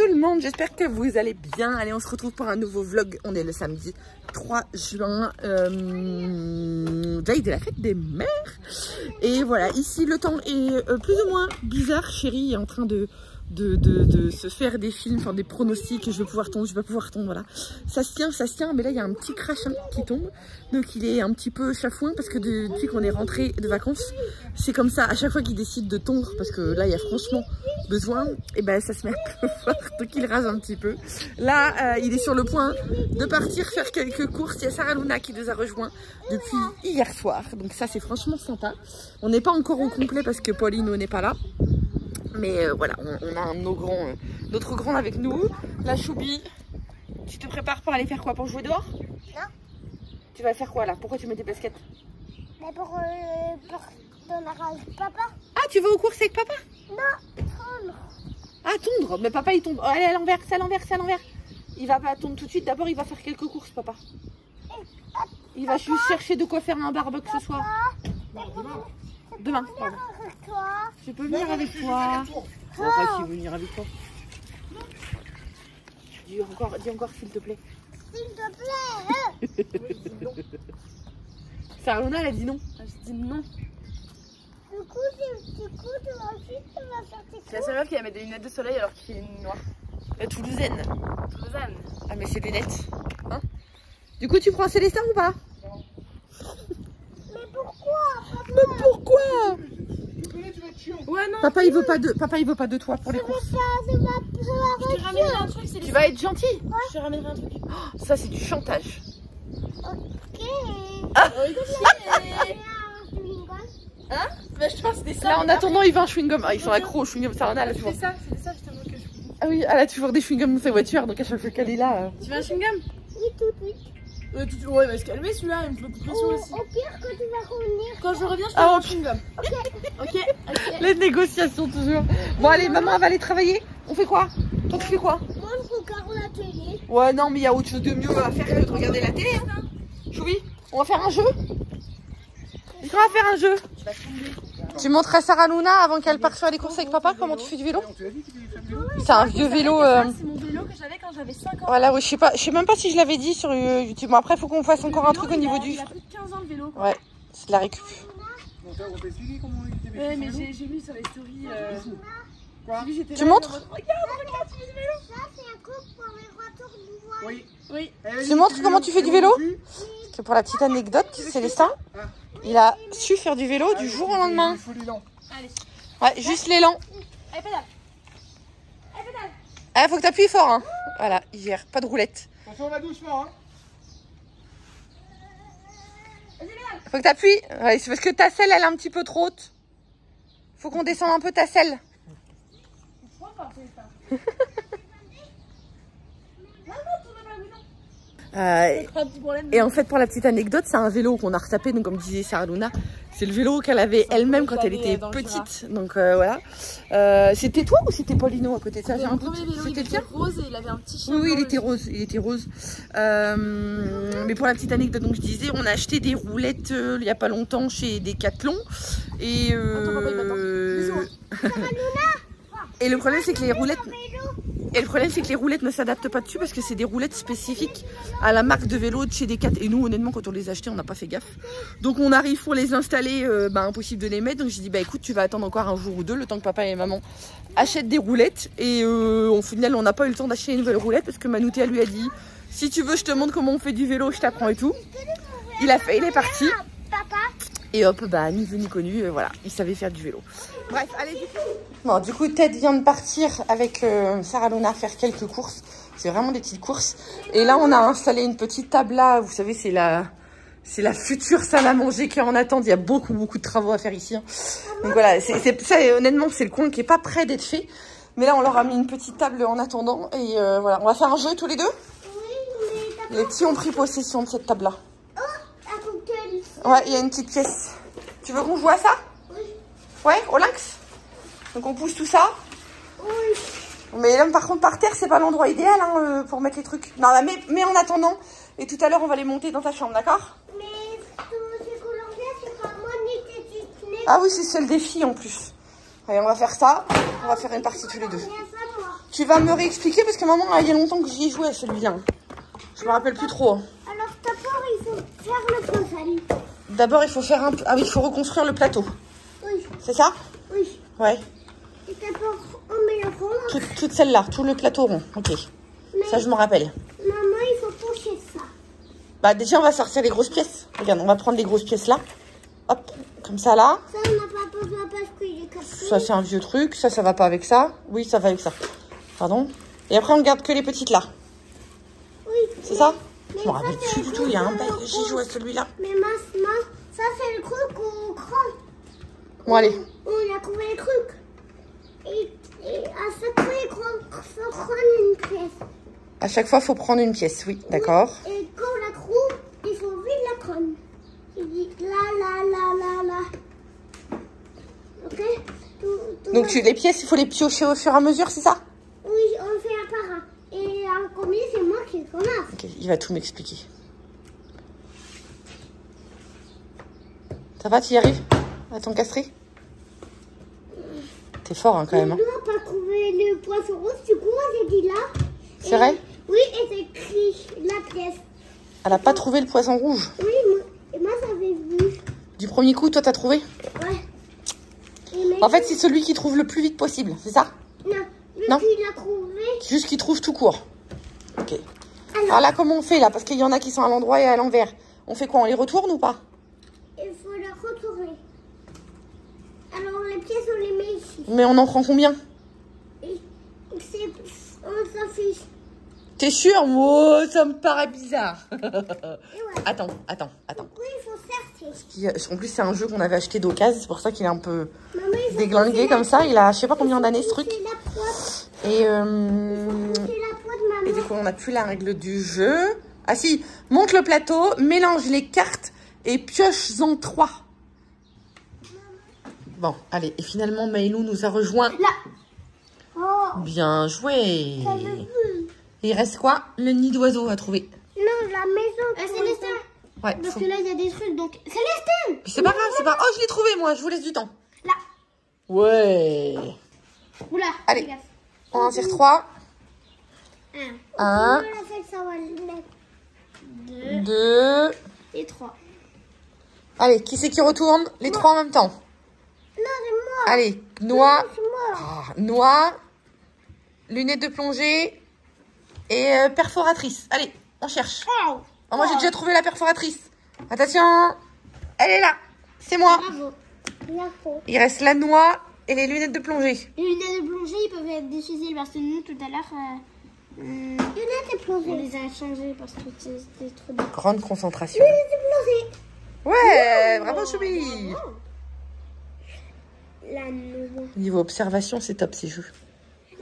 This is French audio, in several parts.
le monde, j'espère que vous allez bien. Allez, on se retrouve pour un nouveau vlog. On est le samedi 3 juin, veille de la fête des mères. Et voilà, ici le temps est plus ou moins bizarre. Chérie est en train de se faire des films, enfin des pronostics, je vais pouvoir tomber, je vais pas pouvoir tomber, voilà. Ça se tient, mais là il y a un petit crash qui tombe, donc il est un petit peu chafouin parce que depuis qu'on est rentré de vacances, c'est comme ça, à chaque fois qu'il décide de tondre, parce que là il y a franchement besoin, et ben ça se met à pleuvoir, donc il rase un petit peu. Là il est sur le point de partir faire quelques courses, il y a Sarah Luna qui nous a rejoint depuis hier soir, donc ça c'est franchement sympa. On n'est pas encore au complet parce que Paulino n'est pas là. Mais voilà, on a notre grand avec nous. La Choubi, tu te prépares pour aller faire quoi? Pour jouer dehors? Non. Tu vas faire quoi là? Pourquoi tu mets tes baskets? Mais pour tondre avec papa. Ah, tu vas aux courses avec papa? Non, tondre. Ah, tondre? Mais papa il tombe. Oh, allez, à l'envers, c'est à l'envers, c'est à l'envers. Il va pas tondre tout de suite, d'abord il va faire quelques courses, papa. Il va juste chercher de quoi faire un barbecue ce soir. Demain. Pardon. Je peux venir avec toi. Enfin, si veux venir avec toi. Dis encore s'il te plaît. S'il te plaît. Sarah Luna, elle a dit non. Je dis non. Du coup, tu vas aussi, tu vas faire tes C'est la seule meuf qui va mettre des lunettes de soleil alors qu'il fait noir. La Toulousaine. Toulousaine. Ah mais c'est lunettes. Hein? Du coup, tu prends Célestin ou pas? Mais pourquoi, papa? Mais pourquoi? Ouais, non. Papa il veut pas de toi pour les courses. Ça va Je te ramènerai un truc, c'est Tu vas être gentil. Je te ramènerai un truc. Oh, ça c'est du chantage. Ok. Hein? Bah, je pense que c'était ça. Là en attendant il veut un chewing-gum. Ah, ils sont accros au chewing-gum. Sarah Luna, elle a toujours. C'était ça justement que je voulais. Ah oui, elle a toujours des chewing-gums dans sa voiture, donc à chaque fois qu'elle est là. Tu veux un chewing-gum? Oui, tout de suite. Ouais, il va se calmer celui-là, il me fait beaucoup de pression aussi. Au pire, quand tu vas revenir. Quand je reviens, je te Ah, donne un ok. chewing-gum. Ok. Les négociations toujours. Bon allez, maman elle va aller travailler. On fait quoi? Toi tu fais quoi? Moi, je regarde la télé. Ouais non mais il y a autre chose de mieux à faire que de regarder la télé. Hein. Choubi, on va faire un jeu. Est-ce qu'on va faire un jeu? Tu montres à Sarah Luna avant qu'elle parte faire les courses avec papa comment tu fais du vélo? C'est un vieux vélo. C'est mon vélo que j'avais quand j'avais 5 ans. Voilà, oui, je sais même pas si je l'avais dit sur YouTube. Bon, après, il faut qu'on fasse encore un truc au niveau du. Il a plus de 15 ans le vélo. Ouais, c'est de la récup. Ouais, mais j'ai vu sur les stories. Tu montres? Regarde, tu fais du vélo. Ça, c'est un coup pour les retours du voile. Oui. Oui. Tu montres comment tu fais du vélo? Parce que pour la petite anecdote, Célestin, il a su faire du vélo du jour au lendemain. Il faut l'élan. Allez. Ouais, juste l'élan. Allez, pédale. Allez, pédale. Ah, faut que t'appuies fort, hein. Voilà, il gère, pas de roulette. Attention, on va doucement, hein. Faut que t'appuies. Ouais, c'est parce que ta selle, elle est un petit peu trop haute. Faut qu'on descende un peu ta selle. Et en fait, pour la petite anecdote, c'est un vélo qu'on a retapé, donc comme disait Sarah Luna, c'est le vélo qu'elle avait elle-même quand elle était petite. Donc voilà. C'était toi ou c'était Paulino à côté de ça? J'ai un doute. C'était le tien? Rose et il avait un petit chien. Oui, il était rose. Il était rose. Mais pour la petite anecdote, donc je disais, on a acheté des roulettes il y a pas longtemps chez Decathlon. Et et le problème, c'est que les roulettes. Et le problème, c'est que les roulettes ne s'adaptent pas dessus parce que c'est des roulettes spécifiques à la marque de vélo de chez Decathlon. Et nous, honnêtement, quand on les a achetés, on n'a pas fait gaffe. Donc, on arrive pour les installer, impossible de les mettre. Donc, j'ai dit, bah écoute, tu vas attendre encore un jour ou deux, le temps que papa et maman achètent des roulettes. Et au final, on n'a pas eu le temps d'acheter une nouvelle roulette parce que Manouté, elle lui a dit, si tu veux, je te montre comment on fait du vélo, je t'apprends et tout. Il a fait, il est parti. Papa. Et hop, bah, ni vu ni connu, voilà, il savait faire du vélo. Bref, allez, bon, du coup, Ted vient de partir avec Sarah Luna faire quelques courses. C'est vraiment des petites courses. Et là, on a installé une petite table là. Vous savez, c'est la future salle à manger qui est en attente. Il y a beaucoup de travaux à faire ici. Hein. Donc voilà, ça, honnêtement, c'est le coin qui est pas prêt d'être fait. Mais là, on leur a mis une petite table en attendant. Et voilà, on va faire un jeu tous les deux. Oui, mais Les petits ont pris possession de cette table-là. oh, un cocktail. Ouais, il y a une petite pièce. Tu veux qu'on joue à ça? Oui. Ouais, au lynx. Donc on pousse tout ça. Oui. Mais là, par contre, par terre, c'est pas l'endroit idéal hein, pour mettre les trucs. Non, mais en attendant, et tout à l'heure, on va les monter dans ta chambre, d'accord? Mais tous ces couleurs-là, c'est pas moi ni tes Ah oui, c'est le défi en plus. Allez, on va faire ça. On va faire une partie tous les deux. Bien ça, moi. Tu vas me réexpliquer parce que maman, il y a longtemps que j'y ai joué à celui-là. Je me rappelle plus trop. Alors d'abord, il faut faire le puzzle. D'abord, il faut faire un... Ah oui, il faut reconstruire le plateau. Oui, C'est ça? oui. Ouais. Et d'abord, on met le rond. Toute celle-là, tout le plateau rond. Ok. Ça, je me rappelle. Maman, il faut pocher ça. Bah déjà, on va sortir les grosses pièces. Regarde, on va prendre les grosses pièces là. Hop, comme ça là. Ça, on n'a pas besoin parce qu'il est cassé. Ça, c'est un vieux truc. Ça va pas avec ça. Oui, ça va avec ça. Pardon. Et après, on garde que les petites là. Oui. C'est ça? Mais Je me rappelle plus du tout. Il y a un bail. J'y joue à celui-là. Mais maman, ça, c'est le truc qu'on crame. Bon, allez. On a trouvé les trucs. Et à chaque fois, il faut prendre une pièce. À chaque fois, il faut prendre une pièce. Oui, d'accord. Et quand on la trouve, il faut vite la prendre. Il dit là. Ok? Donc, les pièces, il faut les piocher au fur et à mesure, c'est ça? Oui, on fait un par un. Et en premier, c'est moi qui commence. Ok, il va tout m'expliquer. Ça va, tu y arrives? À t'encastrer? T'es fort, hein, quand même. Hein. On n'a pas trouvé le poisson rouge, du coup, j'ai dit là. C'est vrai? Oui, et c'est écrit la pièce. Elle a pas trouvé le poisson rouge. Oui, moi j'avais vu. Du premier coup, toi, t'as trouvé? Ouais. En fait, c'est celui qui trouve le plus vite possible, c'est ça? Non, Non. qui l'a trouvé. Juste qu'il trouve tout court. Ok. Alors là, comment on fait là? Parce qu'il y en a qui sont à l'endroit et à l'envers. On fait quoi? On les retourne ou pas? Il faut la retourner. Alors les pièces, on les met ici. Mais on en prend combien? On s'en fiche. T'es sûr? Oh, ça me paraît bizarre. Et ouais. Attends. Oui, il faut sortir. En plus, c'est un jeu qu'on avait acheté d'occasion. C'est pour ça qu'il est un peu Maman, il faut déglingué comme ça. Il a je sais pas combien d'années ce truc. pousser la poêle. Et, C'est la poêle, maman. et du coup, on n'a plus la règle du jeu. Ah si, monte le plateau, mélange les cartes et pioche-en 3. Bon, allez. Et finalement, Maïlou nous a rejoint. Là. Oh, Bien joué. j'avais vu. Il reste quoi? Le nid d'oiseau à trouver. Non, la maison. Célestin. Ouais. Parce que là, il y a des trucs, donc... Célestin. C'est pas grave, c'est pas... Oh, je l'ai trouvé, moi. Je vous laisse du temps. Là. Ouais. Oula. Allez. fais gaffe. On en tire 3. Un. 1, Ça va le mettre. 2. Et 3. Allez, qui c'est qui retourne? Les 3 en même temps. Non, c'est moi. Allez, noix. C'est moi. Ah, noix. Lunettes de plongée. Et perforatrice. Allez, on cherche. Oh. Oh, moi, j'ai déjà trouvé la perforatrice. Attention. Elle est là. C'est moi. Bravo. Bravo. Il reste la noix et les lunettes de plongée. Les lunettes de plongée, ils peuvent être difficiles parce que nous, tout à l'heure, lunettes de plongée. On les a changées parce que c'était trop dur. Grande concentration. Lunettes de plongée. Ouais, bravo Choubi. La noix. Niveau observation, c'est top ces jeux.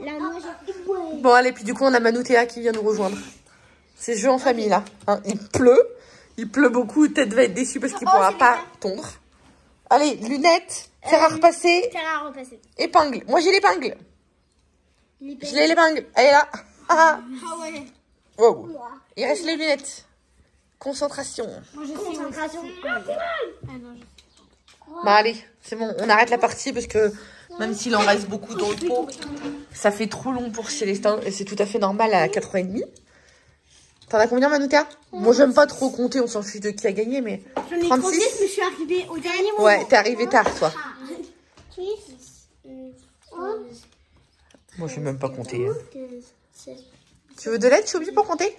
La noix, j'ai fait. Ouais. Bon, allez, puis du coup, on a Manoutéa qui vient nous rejoindre. C'est jeu en famille, là. Hein, il pleut beaucoup. Tête va être déçue parce qu'il ne pourra pas tondre. Allez, lunettes, fer à repasser, Ça va repasser. épingle. Moi, j'ai l'épingle. Je l'ai l'épingle. Elle est là. Ah, Ah ouais. wow. Il reste les lunettes. Concentration. Moi, je suis concentration. Ah non, Bah, allez, c'est bon. On arrête la partie parce que même s'il en reste beaucoup dans le pot, ça fait trop long pour Célestin et c'est tout à fait normal à 4h30. T'en as combien, Manoutéa? Moi, j'aime pas trop compter, on s'en fiche de qui a gagné, mais... J'en ai 36. mais je suis arrivée au dernier moment. Ouais, t'es arrivé tard, toi. 6, Moi, je vais même pas compter. Hein. Tu veux de l'aide, Choubi, pour compter?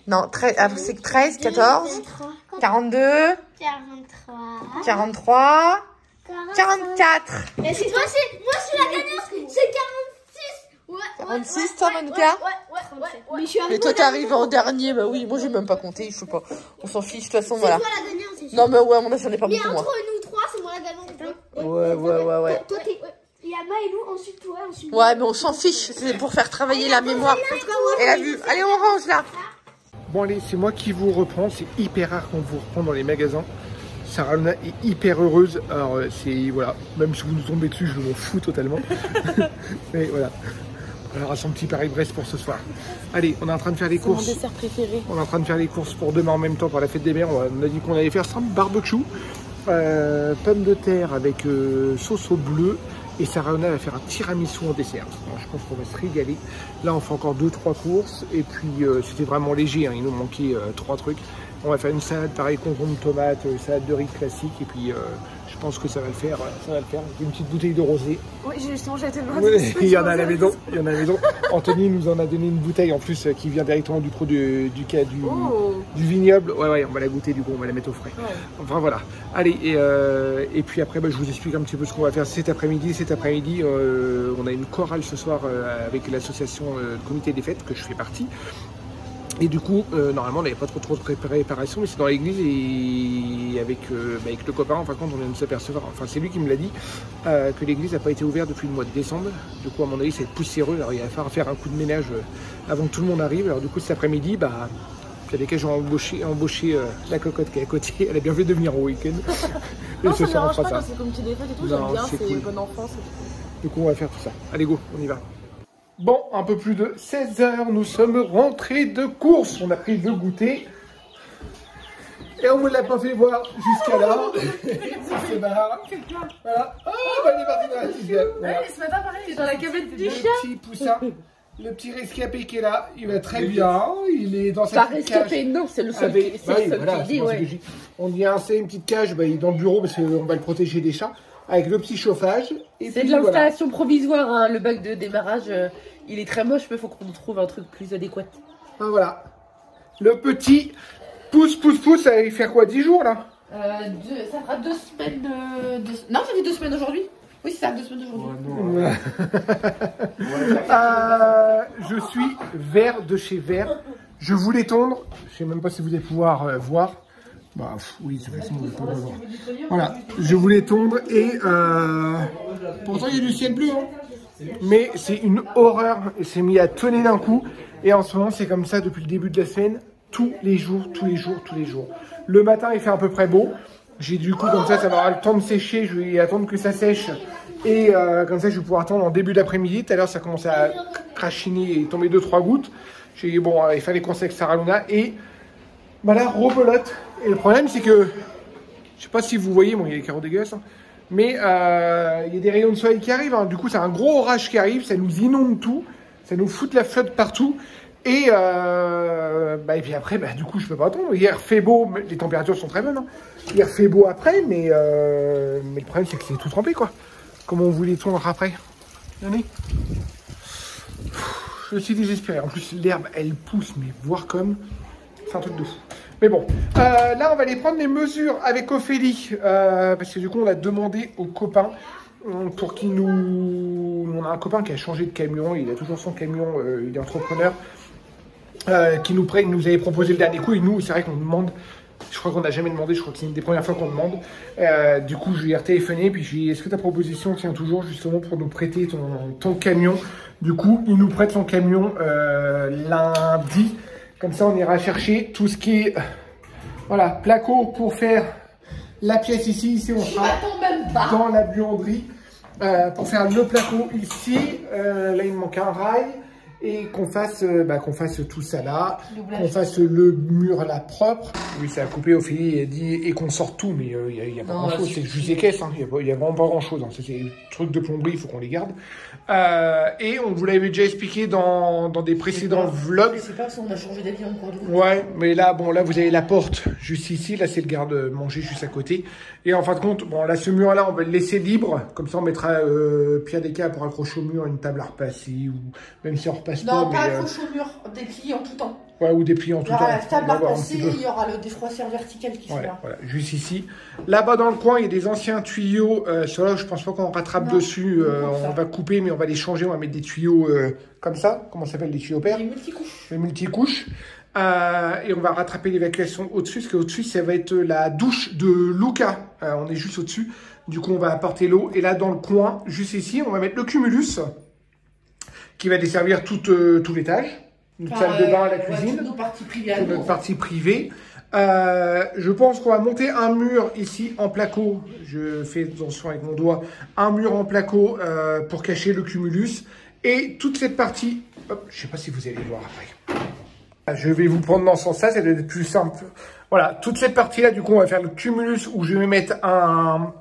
Non, c'est 13, 14, 42, 43. 43, 44. Moi, je suis la gagnante. C'est 46. Ouais. 46, toi, Manoutéa? Mais je suis Mais toi, t'es arrivé en dernier. Bah oui, moi, j'ai même pas compté. Je sais pas. On s'en fiche, de toute façon, voilà. Moi la gagnante, c'est sûr. Non, mais ouais, à mon avis, j'en ai pas Mais beaucoup, moi. entre nous trois, c'est moi la gagnante. Ouais. Toi, t'es. Il y a Maëlou, ensuite toi, ensuite. Ouais, mais on s'en fiche. C'est pour faire travailler la mémoire et la vue. Allez, on range, là. Bon allez, c'est moi qui vous reprends, c'est hyper rare qu'on vous reprend dans les magasins. Sarah Luna est hyper heureuse, alors c'est, voilà, même si vous nous tombez dessus, je m'en fous totalement. Mais voilà, elle aura son petit Paris-Brest pour ce soir. Allez, on est en train de faire les courses. Mon dessert préféré. On est en train de faire les courses pour demain en même temps pour la fête des mères. On a dit qu'on allait faire ça, barbecue, pommes de terre avec sauce au bleu Et Sarah Luna va faire un tiramisu en dessert. Alors, je pense qu'on va se régaler. Là, on fait encore 2-3 courses. Et puis, c'était vraiment léger. Hein. Il nous manquait 3 trucs. On va faire une salade, pareil, concombre, tomate, salade de riz classique. Et puis, je pense que ça va le faire. Ça va le faire. Une petite bouteille de rosé. Oui, justement, j'ai été le voir. Oui, il y en a à la maison. Il y en a à la maison. Anthony nous en a donné une bouteille en plus qui vient directement du vignoble. Ouais, on va la goûter du coup, on va la mettre au frais. Ouais. Enfin voilà. Allez, et puis après, je vous explique un petit peu ce qu'on va faire cet après-midi. Cet après-midi, on a une chorale ce soir avec l'association Comité des Fêtes que je fais partie. Et du coup, normalement, on n'avait pas trop de préparation, mais c'est dans l'église et avec le copain, en fin de compte, on vient de s'apercevoir, enfin c'est lui qui me l'a dit, que l'église n'a pas été ouverte depuis le mois de décembre. Du coup, à mon avis, c'est poussiéreux, alors il va falloir faire un coup de ménage avant que tout le monde arrive. Alors du coup, cet après-midi, il y a des cas, j'ai embauché la cocotte qui est à côté, elle a bien fait de venir au week-end. Non, ça ne me dérange pas quand c'est comité des fêtes et tout, j'aime bien, c'est cool. bonne enfance. Du coup, on va faire tout ça. Allez, go, on y va. Bon, un peu plus de 16 h, nous sommes rentrés de course. On a pris le goûter. Et on ne l'a pas fait voir jusqu'à là. C'est marrant. Voilà. Oh, il est parti dans la tigelle. Voilà. Ce matin, pareil, il est dans la cabane du chat. Le petit poussin, le petit rescapé qui est là, il va très bien. Il est dans sa petite cage. Rescapé, non, c'est le seul qui dit, ouais. On dit c'est une petite cage, il est dans le bureau parce qu'on va le protéger des chats. Avec le petit chauffage. C'est de l'installation provisoire, hein. Le bac de démarrage, il est très moche, mais il faut qu'on trouve un truc plus adéquat. Ah, voilà. Le petit pouce, ça va faire quoi, 10 jours là? Ça fera 2 semaines de... Non, ça fait 2 semaines aujourd'hui. Oui, c'est ça, 2 semaines d'aujourd'hui. Je suis vert de chez Vert. Je voulais tondre. Je ne sais même pas si vous allez pouvoir voir. Oui, c'est façon de pouvoir voir. Voilà, je voulais tondre et pourtant il y a du ciel bleu, hein. Mais c'est une horreur. C'est mis à tonner d'un coup. Et en ce moment, c'est comme ça depuis le début de la semaine, tous les jours. Le matin, il fait à peu près beau. J'ai du coup, comme ça va avoir le temps de sécher. Je vais attendre que ça sèche. Et comme ça, je vais pouvoir attendre en début d'après-midi. Tout à l'heure, ça commence à crachiner et tomber 2-3 gouttes. J'ai dit, bon, il fallait qu'on sait que Sarah Luna. Et là, rebelote. Et le problème, c'est que, je sais pas si vous voyez, bon, il y a les carreaux dégueulasses, hein, mais il y a des rayons de soleil qui arrivent. Hein. Du coup, c'est un gros orage qui arrive. Ça nous inonde tout. Ça nous fout la flotte partout. Et puis après, du coup, je peux pas attendre. Hier, fait beau. Les températures sont très bonnes. Hein. Hier, fait beau après, mais le problème, c'est que c'est tout trempé, quoi. Comment on voulait tondre après? Regardez. Je suis désespéré. En plus, l'herbe, elle pousse, mais voir comme... C'est un truc de fou. Mais bon, là, on va aller prendre les mesures avec Ophélie. Parce que du coup, on a demandé aux copains pour qu'ils nous... On a un copain qui a changé de camion. Il a toujours son camion. Il est entrepreneur. Qui nous avait proposé le dernier coup. Et nous, c'est vrai qu'on demande... Je crois qu'on n'a jamais demandé. Je crois que c'est une des premières fois qu'on demande. Du coup, je lui ai retéléphoné. Puis je lui ai dit, est-ce que ta proposition tient toujours justement pour nous prêter ton camion? Du coup, il nous prête son camion lundi. Comme ça, on ira chercher tout ce qui est, voilà, placo pour faire la pièce ici. Ici, on sera dans la buanderie pour faire le placo ici. Là, il me manque un rail. Et qu'on fasse tout ça là, qu'on fasse le mur là propre. Oui, ça a coupé, Ophélie a dit, et qu'on sorte tout, mais il n'y a pas grand chose, c'est juste des caisses, hein. Il n'y a vraiment pas grand chose, hein. C'est des trucs de plomberie, il faut qu'on les garde. Et on vous l'avait déjà expliqué dans des précédents vlogs. C'est pas parce qu'on a changé d'avis en cours de route. Ouais, mais là, vous avez la porte juste ici, là c'est le garde-manger juste à côté. Et en fin de compte, là ce mur là, on va le laisser libre, comme ça on mettra Pierre Descas pour accrocher au mur une table à repasser, ou même si on repasse pas. Non, pas accrocher au mur, des plis en tout temps. Ouais, ou des plis en tout temps. Il y aura la table à repasser, il y aura le défroisseur vertical qui sera là. Voilà, juste ici. Là-bas dans le coin, il y a des anciens tuyaux. Ceux-là, je pense pas qu'on rattrape dessus. On va couper, mais on va les changer. On va mettre des tuyaux comme ça. Comment ça s'appelle, les tuyaux paires? Les multicouches. Les multicouches. Et on va rattraper l'évacuation au-dessus, parce qu'au-dessus, ça va être la douche de Luca. On est juste au-dessus. Du coup, on va apporter l'eau. Et là, dans le coin, juste ici, on va mettre le cumulus, qui va desservir tout l'étage. Une salle de bain à la cuisine. Toutes nos parties privées. Toute notre partie privée. Je pense qu'on va monter un mur ici en placo. Je fais attention avec mon doigt. Un mur en placo pour cacher le cumulus. Et toute cette partie... Hop, je ne sais pas si vous allez voir après. Je vais vous prendre dans ce sens-là, ça doit être plus simple. Voilà, toute cette partie-là, du coup, on va faire le cumulus où je vais mettre un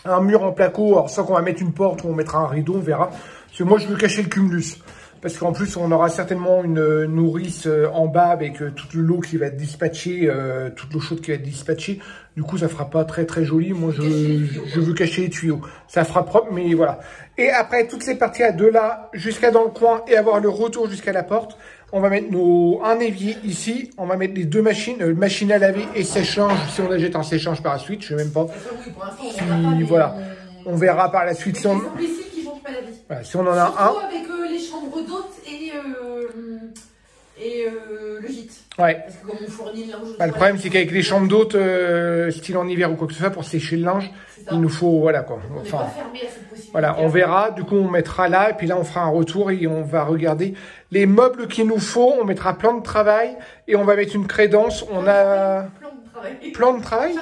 un mur en placo. Alors soit qu'on va mettre une porte ou on mettra un rideau, on verra. Parce que moi je veux cacher le cumulus. Parce qu'en plus on aura certainement une nourrice en bas avec toute l'eau qui va être dispatchée, toute l'eau chaude qui va être dispatchée. Du coup ça fera pas très très joli. Moi je veux cacher les tuyaux. Ça fera propre, mais voilà. Et après toutes ces parties à de là jusqu'à dans le coin et avoir le retour jusqu'à la porte, on va mettre un évier ici. On va mettre les deux machines, machine à laver et sèche-linge. Si on achète un sèche-linge par la suite, je sais même pas. Si, voilà. On verra par la suite si on... Voilà, si on en a surtout un. avec les chambres d'hôtes et le gîte. Ouais. Parce que comme on fournit le linge. Bah, le problème, c'est qu'avec les chambres d'hôtes, style en hiver ou quoi que ce soit, pour sécher le linge, il nous faut, voilà quoi. On n'est pas fermé à cette possibilité. Voilà, on verra. Du coup, on mettra là, et puis là, on fera un retour et on va regarder les meubles qu'il nous faut. On mettra plan de travail et on va mettre une crédence. On a. Plan de travail.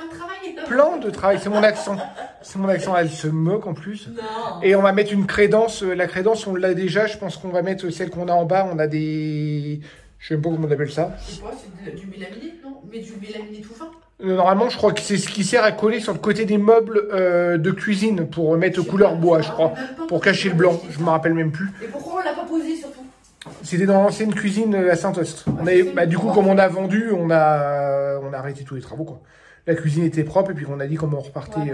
Plan de travail, c'est mon accent. C'est mon accent, elle se moque en plus. Non. Et on va mettre une crédence. La crédence, on l'a déjà. Je pense qu'on va mettre celle qu'on a en bas. On a des... Je sais même pas comment on appelle ça. Je sais pas, c'est du mélaminé, non? Mais du mélaminé tout fin. Normalement, je crois que c'est ce qui sert à coller sur le côté des meubles de cuisine pour mettre couleur bois, je crois. Pour cacher le blanc. Je me rappelle même plus. Et pourquoi on l'a pas posé surtout? C'était dans l'ancienne cuisine à Saint-Ost. Du coup, comme on a vendu, on a arrêté tous les travaux, quoi. La cuisine était propre et puis on a dit comment on repartait. Ouais.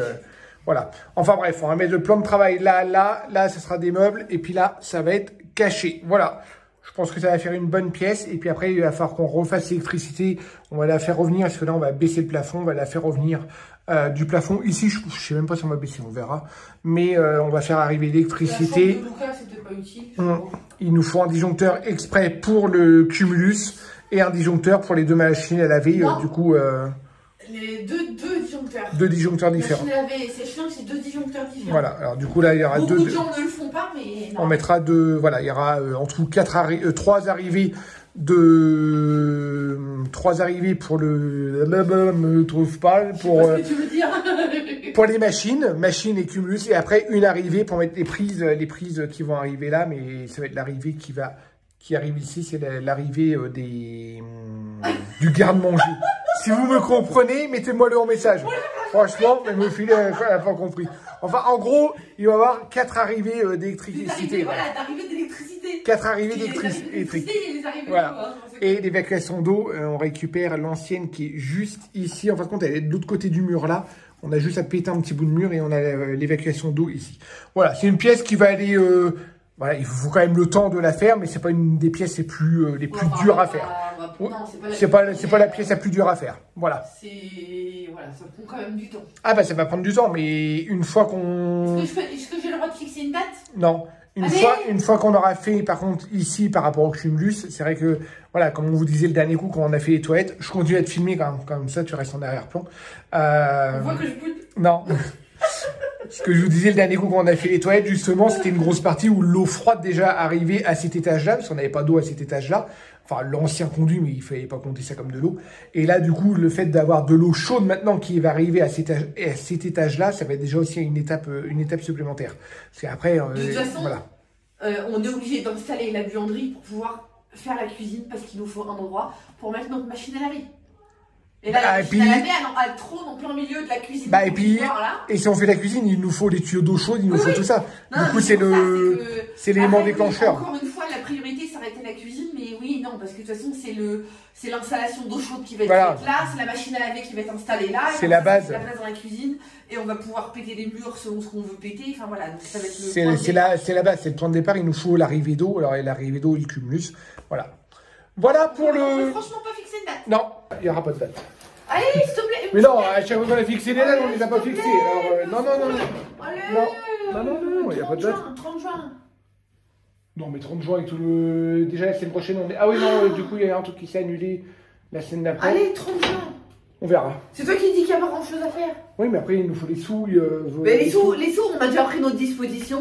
Voilà. Enfin bref, on va mettre le plan de travail là, ça sera des meubles et puis là, ça va être caché. Voilà. Je pense que ça va faire une bonne pièce et puis après, il va falloir qu'on refasse l'électricité. On va la faire revenir parce que là, on va baisser le plafond. On va la faire revenir du plafond. Ici, je sais même pas si on va baisser, on verra. Mais on va faire arriver l'électricité. Il nous faut un disjoncteur exprès pour le cumulus et un disjoncteur pour les deux machines à laver. Du coup... Les deux disjoncteurs. Deux disjoncteurs différents. Machine à laver et sèche-linge, c'est deux disjoncteurs différents. Voilà, alors du coup là il y aura Beaucoup de gens ne le font pas, mais non. On mettra deux, voilà, il y aura en tout 3 arrivées trois arrivées pour le... me trouve pas, pour... ce que tu veux dire. Pour les machines et cumulus, et après une arrivée pour mettre les prises qui vont arriver là, mais ça va être l'arrivée qui arrive ici, c'est l'arrivée du garde-manger. Si vous me comprenez, mettez-moi-le en message. Franchement, mais me filez, elle n'a pas compris. Enfin, en gros, il va y avoir 4 arrivées d'électricité. Voilà, d'arrivée d'électricité. 4 arrivées d'électricité. Voilà. Et l'évacuation d'eau, on récupère l'ancienne qui est juste ici. En fin de compte, elle est de l'autre côté du mur là. On a juste à péter un petit bout de mur et on a l'évacuation d'eau ici. Voilà, c'est une pièce qui va aller... voilà, il faut quand même le temps de la faire, mais c'est pas une des pièces les plus dures à faire. C'est pas la pièce la plus dure à faire. Voilà. Voilà, ça prend quand même du temps. Ah bah ça va prendre du temps, mais une fois qu'on... Est-ce que j'ai le droit de fixer une date? Non. Une fois qu'on aura fait, par contre, ici, par rapport au cumulus, c'est vrai que, voilà, comme on vous disait le dernier coup, quand on a fait les toilettes, je continue à te filmer quand même, comme ça, tu restes en arrière-plan. On voit que je boude. Non. Ce que je vous disais le dernier coup quand on a fait les toilettes, justement, c'était une grosse partie où l'eau froide déjà arrivait à cet étage-là, parce qu'on n'avait pas d'eau à cet étage-là. Enfin, l'ancien conduit, mais il fallait pas compter ça comme de l'eau. Et là, du coup, le fait d'avoir de l'eau chaude maintenant qui va arriver à cet étage-là, ça va être déjà aussi une étape supplémentaire. Parce qu'après, de toute façon, voilà. On est obligé d'installer la buanderie pour pouvoir faire la cuisine, parce qu'il nous faut un endroit pour mettre notre machine à laver. Et là, la machine à laver, elle trône en plein milieu de la cuisine. Et puis, et si on fait la cuisine, il nous faut les tuyaux d'eau chaude, il nous faut tout ça. Non, du coup, c'est l'élément déclencheur. Encore une fois, la priorité, ça aurait été la cuisine, mais oui, non, parce que de toute façon, c'est l'installation d'eau chaude qui va être faite là, c'est la machine à laver qui va être installée là. C'est la base. C'est la base dans la cuisine, et on va pouvoir péter les murs selon ce qu'on veut péter. Enfin voilà, donc ça va être c'est la base, c'est le point de départ. Il nous faut l'arrivée d'eau. Alors, l'arrivée d'eau, le cumulus. Voilà. Voilà pour le. On peut franchement pas fixer une date. Non, il n'y aura pas de date. Allez, s'il te plaît. Mais non, à chaque fois qu'on a fixé les dates, on les a pas fixées. Alors, non. Allez, non, il n'y a pas de date. 30 juin. Non, mais 30 juin avec tout le. Déjà, la semaine prochaine, on est. Ah oui, non, du coup, il y a un truc qui s'est annulé la semaine d'après. Allez, 30 juin. On verra. C'est toi qui dis qu'il n'y a pas grand chose à faire. Oui, mais après, il nous faut les sous. Mais les sous, on a déjà pris notre disposition.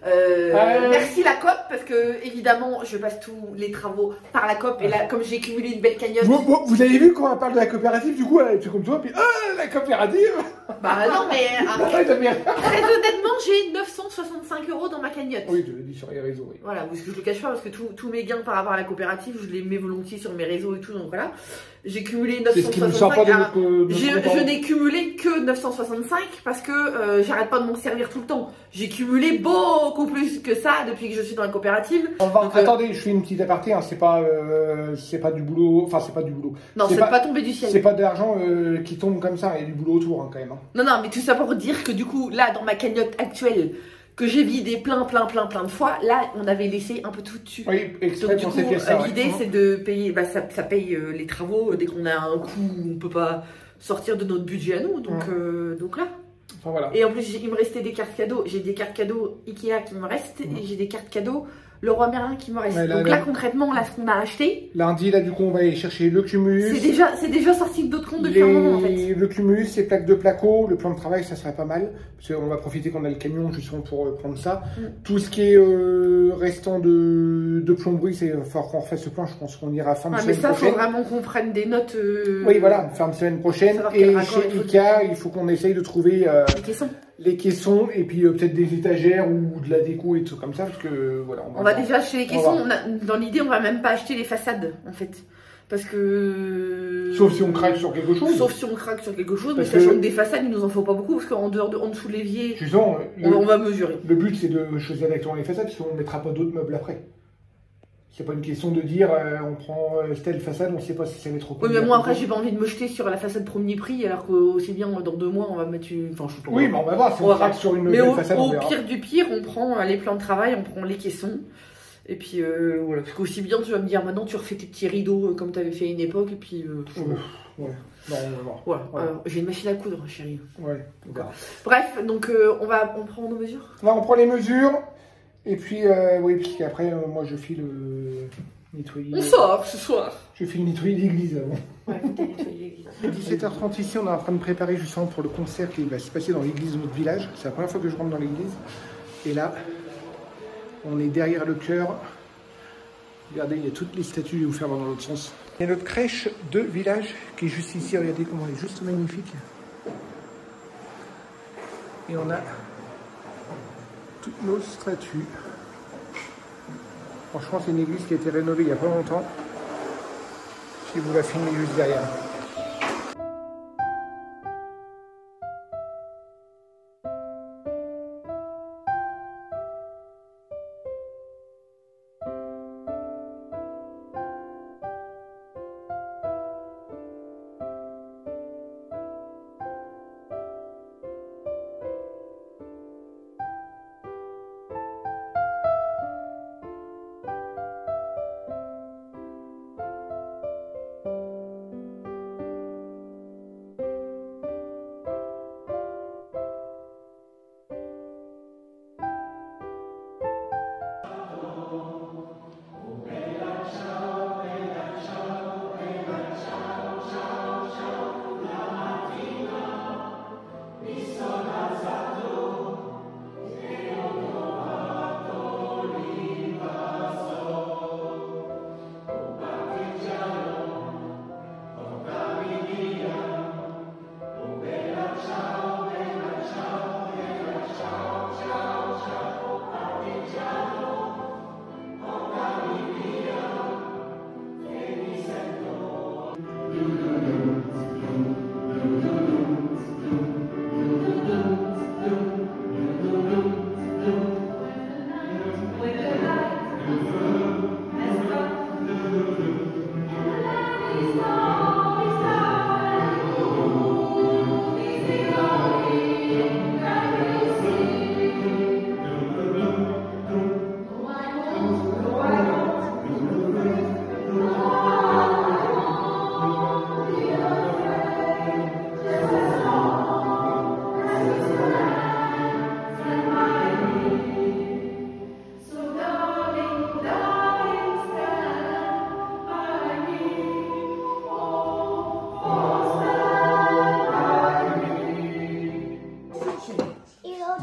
Merci la COP, parce que évidemment je passe tous les travaux par la COP, et là comme j'ai cumulé une belle cagnotte. Vous avez vu quand on parle de la coopérative, du coup elle fait comme toi, puis la coopérative. Bah non, mais très honnêtement, j'ai 965 € dans ma cagnotte. Oui, je l'ai dit sur les réseaux. Oui. Voilà, parce que je le cache pas, parce que tous mes gains par rapport à la coopérative, je les mets volontiers sur mes réseaux et tout, donc voilà. J'ai cumulé C'est ce qui me sort 965. pas de Je n'ai cumulé que 965 parce que j'arrête pas de m'en servir tout le temps. J'ai cumulé beaucoup plus que ça depuis que je suis dans la coopérative. Attendez, je fais une petite aparté, hein, c'est pas du boulot, enfin c'est pas du boulot. Non, c'est pas tombé du ciel. C'est pas de l'argent qui tombe comme ça, il y a du boulot autour hein, quand même. Hein. Non, mais tout ça pour dire que du coup, là, dans ma cagnotte actuelle, que j'ai vidé plein de fois, là, on avait laissé un peu tout dessus. Oui, exprès pour cette pièce. L'idée, c'est de payer, ça paye les travaux dès qu'on a un coût où on peut pas sortir de notre budget à nous, donc là. Enfin, voilà. Et en plus, il me restait des cartes cadeaux. J'ai des cartes cadeaux Ikea qui me restent et j'ai des cartes cadeaux Leroy Merlin qui me reste. Ouais, donc là, concrètement, là, ce qu'on a acheté. Lundi, là, du coup, on va aller chercher le cumulus. C'est déjà sorti d'autres comptes depuis un moment, en fait. Le cumulus, les plaques de placo, le plan de travail, ça serait pas mal. Parce qu'on va profiter qu'on a le camion justement pour prendre ça. Tout ce qui est restant de plomberie, c'est fort qu'on refasse ce plan. Je pense qu'on ira fin de semaine prochaine. Mais ça, il faut vraiment qu'on prenne des notes. Oui, voilà, fin de semaine prochaine. Et chez Ikea, il faut qu'on essaye de trouver les caissons et puis peut-être des étagères ou de la déco et tout comme ça. Parce que voilà. On va déjà acheter les caissons. Dans l'idée, on va même pas acheter les façades, en fait. Parce que... Sauf si on craque sur quelque chose. Sauf si on craque sur quelque chose, mais sachant que des façades, il nous en faut pas beaucoup, parce qu'en dessous de l'évier, on va mesurer. Le but, c'est de choisir directement les façades, parce qu'on ne mettra pas d'autres meubles après. C'est pas une question de dire, on prend telle façade, on ne sait pas si ça va être trop. Oui, mais moi, après, j'ai pas envie de me jeter sur la façade premier prix, alors qu'aussi bien, dans 2 mois, on va mettre une... Enfin, je sais pas. Oui, mais on va voir si on craque sur une façade. Mais au pire du pire, on prend les plans de travail, on prend les caissons. Et puis voilà, parce qu'aussi bien tu vas me dire maintenant tu refais tes petits rideaux comme tu avais fait à une époque et puis ouais. Non, on va voir. Voilà. J'ai une machine à coudre, chérie. Ouais. Bref, donc on prend nos mesures. Là on prend les mesures et puis oui, parce qu'après moi je file nettoyer. On sort ce soir. Je file nettoyer l'église avant. Ouais, faut nettoyer l'église. 17h30 ici, on est en train de préparer justement pour le concert qui va se passer dans l'église de notre village. C'est la première fois que je rentre dans l'église. Et là, on est derrière le chœur. Regardez, il y a toutes les statues, je vais vous faire voir dans l'autre sens. Il y a notre crèche de village qui est juste ici. Regardez comment elle est juste magnifique. Et on a toutes nos statues. Franchement, c'est une église qui a été rénovée il n'y a pas longtemps. Je vais vous la filmer juste derrière.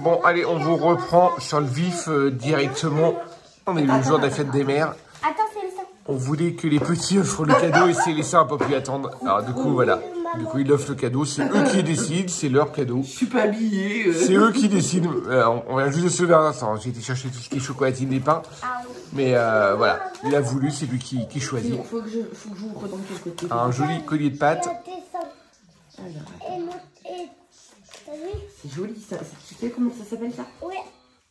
Bon, allez, on vous reprend sur le vif directement. On est le jour de la fête des mères. Attends, c'est le sang. On voulait que les petits offrent le cadeau et c'est les seins n'ont pas pu attendre. Alors du coup, voilà. Du coup, ils offrent le cadeau. C'est eux qui décident. C'est leur cadeau. Je suis pas habillée. C'est eux qui décident. On vient juste de se lever un instant. J'ai été chercher tout ce qui est chocolatine et pain. Mais voilà, il a voulu. C'est lui qui choisit. Il faut que j'ouvre dans quel côté. Un joli collier de pâtes. C'est joli ça. Tu sais comment ça s'appelle ça? Oui,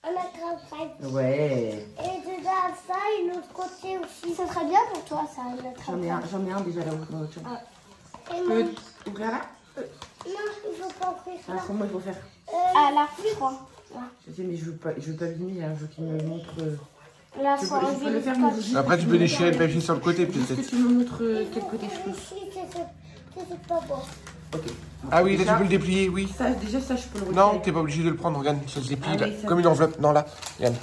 un attrape-rêve. Ouais. Et dedans ça, et l'autre côté aussi. Ça serait bien pour toi, ça, un attrape-rêve. J'en ai un déjà là-haut. Et Tu moi, peux ouvrir là? non, il faut pas ouvrir ça. Alors comment il faut faire? Là, je crois. Je sais mais je veux pas l'abîmer, hein. Je veux qu'il me montre. Là, Je faut enlever peux le les faire, scotch. mais juste Après, tu peux déchirer le papier sur le côté, Est-ce que peut-être. tu me montres quel côté je peux? Ici, c'est pas bon. Ok. Ah oui, là, tu peux le déplier, oui. Ça, déjà ça je peux le retirer. Non, t'es pas obligé de le prendre. Regarde, ça se déplie, Ah là. oui, ça Comme une enveloppe. Non, là. Regarde.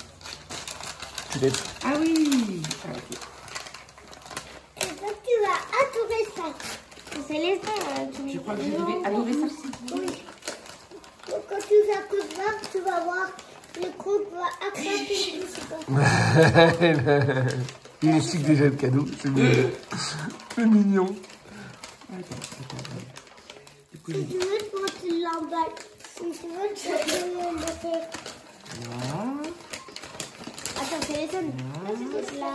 Tu l'as. Ah oui. Ah, ok. Et toi, tu vas adorer ça. C'est les Je crois que je vais adorer ça. Oui. Donc, quand tu vas voir, tu vas voir le groupe va attraper tout ça. Il explique déjà le cadeau. C'est mignon. C'est mignon. Si tu veux, tu l'emballes. Si tu veux, tu peux l'emballer. Voilà. Attends, c'est les zones. C'est la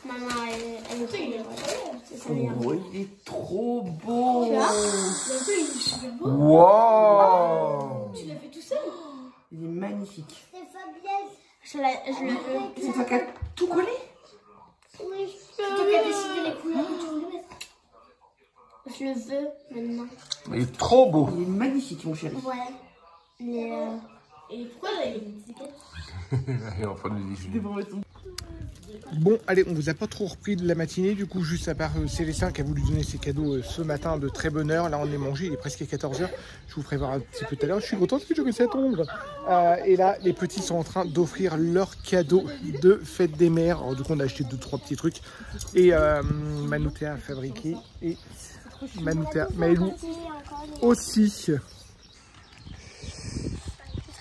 Maman, elle est trop bien. C'est ça, bien. Oh, il est trop beau. Tu vois? Il est super beau. Wow. Tu l'as fait tout seul? Il est magnifique. C'est Fabienne. Je le veux. C'est toi qui as tout collé? Oui. C'est toi qui as décidé les couleurs que tu voulais mettre. Je le veux maintenant. Il est trop beau. Il est magnifique, mon chéri. Ouais. Et pourquoi il y a des étiquettes? Et enfin, nous dit. Bon, allez, on vous a pas trop repris de la matinée, du coup, juste à part Célestin qui a voulu donner ses cadeaux ce matin de très bonne heure. Là, on est mangé, il est presque 14 h. Je vous ferai voir un petit peu tout à l'heure. Je suis contente que j'ai réussi à attendre. Et là, les petits sont en train d'offrir leurs cadeaux de fête des mères. Alors, du coup, on a acheté 2-3 petits trucs. Et Manoutéa a fabriqué. Et Manoutéa, Maëlou aussi.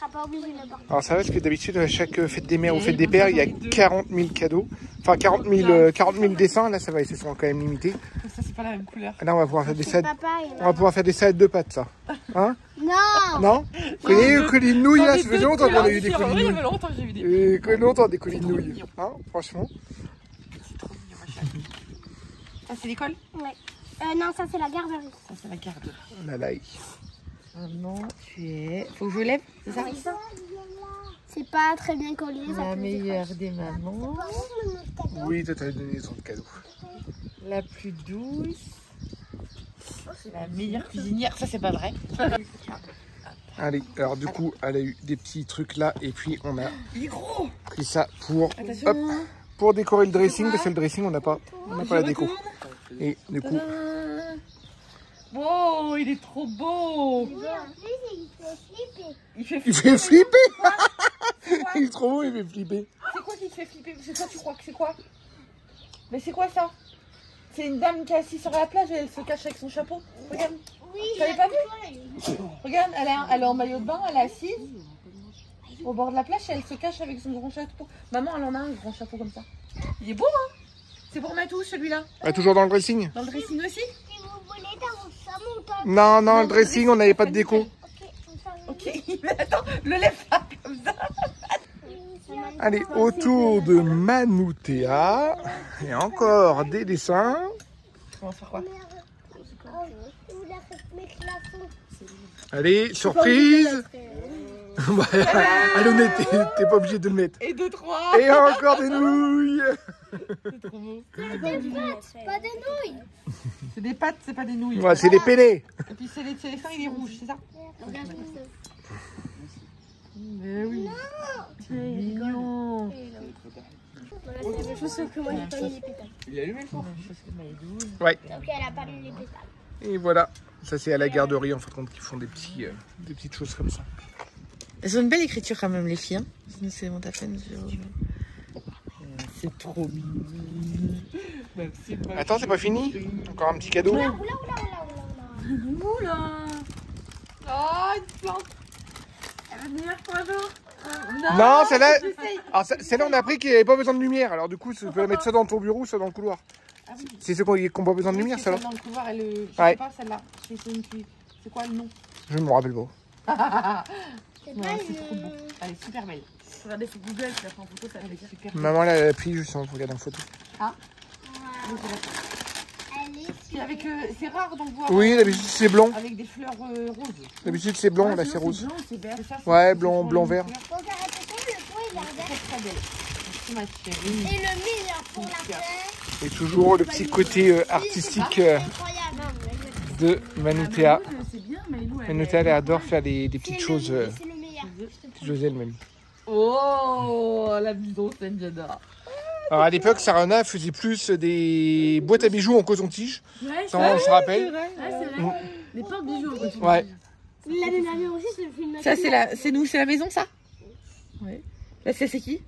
Pas obligé de porter. Alors ça va parce que d'habitude à chaque fête des mères ou fête des pères il y a 40 000 cadeaux, enfin 40 000 dessins, là ça va, ils se sont quand même limités. Ça c'est pas la même couleur. Là on va pouvoir faire des salades, Papa, on va pouvoir faire des salades de pâtes ça. Hein? non. Non? Vous connaissez les colis de nouilles là, ça faisait longtemps qu'on a eu des colis de Oui, il y nouilles. avait longtemps que j'ai vu des. Et que longtemps des colis de nouilles, hein, franchement. C'est trop mignon ma chérie. Ça c'est l'école? Ouais. Non, ça c'est la garderie. Ça c'est la garde. La laï. Maman, tu es. Faut que je lève, c'est ça? C'est pas très bien collé. La meilleure des mamans. Oui, toi t'as donné ton cadeau. La plus douce. La meilleure cuisinière. Ça c'est pas vrai. Allez, alors du coup elle a eu des petits trucs là et puis on a Il est gros. pris ça pour, Attention. hop, pour décorer le dressing parce que le dressing on n'a pas la déco. Et du coup... Wow, il est trop beau. En plus, il fait flipper. Il fait Il fait flipper. Il est trop beau, il fait flipper. C'est quoi qui te fait flipper? C'est toi, tu crois que c'est quoi? Mais c'est quoi ça? C'est une dame qui est assise sur la plage et elle se cache avec son chapeau. Regarde. Oui, T'avais pas vu? Regarde, elle est en maillot de bain, elle est assise au bord de la plage et elle se cache avec son grand chapeau. Maman, elle en a un grand chapeau comme ça. Il est beau, hein? C'est pour mettre où celui-là? Toujours dans le dressing? Dans le dressing aussi? si vous voulez dans votre salon, dans... Non, non, le dressing, on n'avait pas de déco. Ok, mais attends, le lève pas comme ça. Allez, autour de Manoutéa. Et encore des dessins. On va faire quoi? Allez, surprise. Allez, t'es pas obligé de le mettre. Et 2, 3. Et encore des nouilles. C'est trop beau. Des pâtes, pas des nouilles. C'est des pâtes, c'est pas des nouilles. Ouais, c'est des pellets. Et puis c'est les fins, il est rouge, c'est ça? Mais oui. C'est mignon. Voilà, c'est la même chose que moi, j'ai pas mis les pétales. Il a allumé le four. Ouais. Donc elle a pas mis les pétales. Et voilà. Ça, c'est à la garderie, en fin de compte, qu'ils font des petites choses comme ça. Elles ont une belle écriture quand même, les filles. Hein. C'est mon peine. C'est trop mignon. Attends, c'est pas fini? Encore un petit cadeau? Oula, oula, oula, oula. Oula. Oh, une plante. Elle va venir pour un jour. Non, celle-là, alors celle-là on a appris qu'il n'y avait pas besoin de lumière. Alors du coup, tu peux la mettre soit dans ton bureau, soit dans le couloir. Ah oui. C'est ceux qui n'ont pas besoin de lumière, celle-là. Dans le couloir, je Ouais. sais pas celle-là. C'est quoi le nom? Je me rappelle pas. C'est Ouais, pas c'est trop beau. Elle est super belle. Regardez sur Google, tu la prends en photo, ça va être super. Maman, elle a pris justement pour regarder en photo. Wow. Donc, Elle est puis avec, c'est rare d'en voir. Oui, d'habitude c'est blanc. Avec des fleurs roses. D'habitude c'est blanc, Ouais, là sinon, c'est rose. blanc, c'est vert. Ça, c'est- Ouais, c'est blanc, pour blanc, les vert. fleurs. Donc arrête le pot il est vert. Très très belle. Merci ma chérie. Et le meilleur pour la terre. Et toujours le petit côté artistique Incroyable. de Manoutéa. C'est bien, Maïlou. Manoutéa, elle adore faire des petites choses, C'est le meilleur. petites choses elle-même. Oh, la maison, j'adore. Alors à l'époque, Sarana faisait plus des boîtes à bijoux en coton-tige. Ça, on se rappelle. Les porte-bijoux. Ouais. L'année dernière aussi, c'est le film. Ça, c'est nous, c'est la maison, ça? Ouais. Là, c'est qui?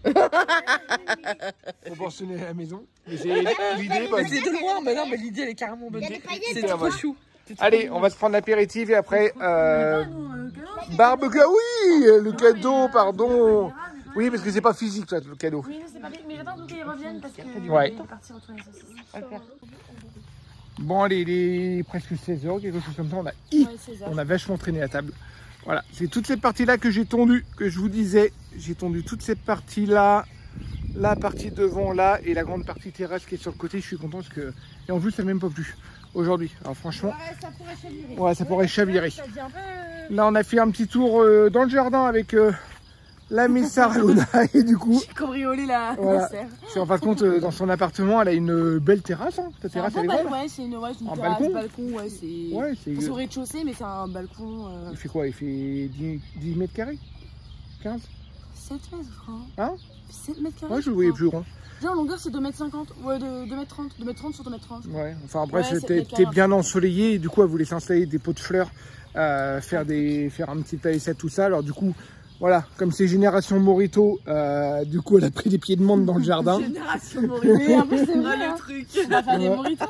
On pensait à la maison. Mais c'est l'idée. Bah, C'est de loin, mais non, mais l'idée, elle est carrément bonne. Il y a des paillettes. C'est Ah, trop ouais. chou. Allez, on va se prendre l'apéritif et après barbecue. Oui, le cadeau, pardon. Oui, parce que c'est pas physique, toi, le cadeau. Oui, c'est pas bien. Mais j'attends qu'ils reviennent parce que Ouais. est parti retourner les saucisses. Bon, allez, il est presque 16h, quelque chose comme ça. On a vachement traîné à table. Voilà, c'est toute cette partie-là que j'ai tondue, que je vous disais. J'ai tondu toute cette partie-là, la partie devant là et la grande partie terrasse qui est sur le côté. Je suis content parce que... Et en plus, ça n'a même pas plu aujourd'hui. Alors franchement, Ça pourrait chavirer. ouais, ça pourrait chavirer. Ça dit un peu. Là, on a fait un petit tour dans le jardin avec la Miss Sarah Luna et du coup, Cambrioler la voilà. serre. C'est en fin de compte, dans son appartement, elle a une belle terrasse. Hein. Ta terrasse, elle est grande. Ouais, c'est une Un terrasse, balcon. balcon, ouais, c'est. Ouais, c'est... C'est au rez-de-chaussée, mais c'est un balcon. Il fait quoi? Il fait 10 mètres carrés? 15? 7 mètres, je crois. Hein? 7 mètres carrés. Ouais, je le voyais plus rond. Déjà, en longueur, c'est 2,50 m. Ouais, 2,30 m. 2,30 m sur 2,30 m. Ouais, enfin après, Ouais, c'était 7 mètres bien ensoleillé et du coup, elle voulait s'installer des pots de fleurs, faire un petit palissade, tout ça. Alors du coup, voilà, comme c'est Génération Morito, du coup, elle a pris des pieds de menthe dans le jardin. Génération Morito. Mais après, c'est vrai, le hein. truc. On va faire des moritos.